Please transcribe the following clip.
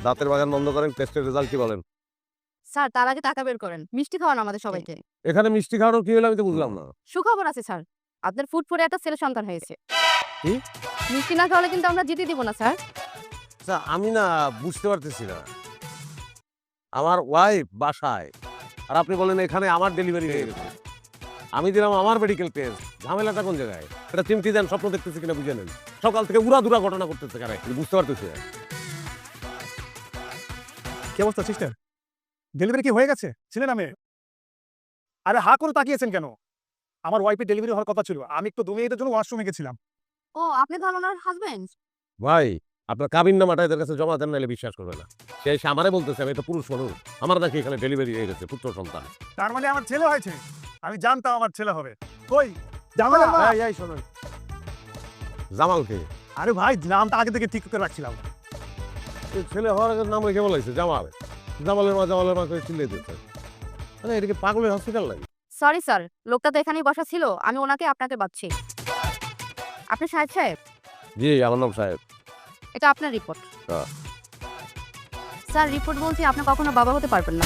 দাঁতের বাগান বন্ধ করেন, টেস্টের রেজাল্ট কি বলেন? স্যার তার আগে টাকা বের করেন, মিষ্টি খাওয়ান আমাদের সবাইকে। এখানে মিষ্টি খাওয়ানোর কি হলো আমি তো বুঝলাম না। সুখবর আছে স্যার, আপনার ফুটফুটে একটা ছেলে সন্তান হয়েছে। কি? মিষ্টি না খাওয়ালে কিন্তু আমরা জিতে দিব না স্যার। আচ্ছা আমি না বুঝতে পারতেছি না, আমার ওয়াইফ বাসায় আর আপনি বলেন এখানে আমার ডেলিভারি হয়ে গেছে, আমি দিলাম আমার মেডিকেল টেস্ট, ঝামেলাটা কোন জায়গায়? এটা চিমটি দেন, স্বপ্ন দেখতেছি কিনা বুঝে নেন। সকাল থেকে উড়াধুরা ঘটনা করতেছে কারে বুঝতে পারতেছি না। কি অবস্থা সিস্টার? ডেলিভারি কি হয়ে গেছে? ছেলে না মেয়ে? আরে হা করে তাকিয়েছেন কেন? আমার ওয়াইফের ডেলিভারি হওয়ার কথা ছিল, আমি একটু 2 মিনিটের জন্য ওয়াশরুমে গেছিলাম। ও আপনি তাহলে ওনার হাজবেন্ড? ভাই আপনার কাবিন নামাটা এদের কাছে জমা দেন, নাইলে বিশ্বাস করবে না। সে এসে আমারে বলতেছে আমি তো পুরুষ মানুষ, আমার নাকি এখানে ডেলিভারি হয়ে গেছে, পুত্র সন্তান। তার মানে আমার ছেলে হয়েছে? আমি জানতাম আমার ছেলে হবে। কই জামালের মা? এই শোনেন, জামালকে আরে ভাই নামটা আগে থেকে ঠিক করে রাখছিলাম। এই ছেলে হওয়ার আগে নাম রেখে বলাইছে জামাল, জামালের মা করে চিল্লাই দিচ্ছে। আরে এটা কি পাগলের হসপিটাল নাকি? সরি স্যার, লোকটা তো এখানেই বসা ছিল, আমি ওনাকে আপনাকে বাঁচছি। আপনি সাহেব সাহেব, জি আমার নাম সাহেব। এটা আপনার রিপোর্ট। হ্যাঁ। স্যার রিপোর্ট বলছি আপনি কখনো বাবা হতে পারবেন না।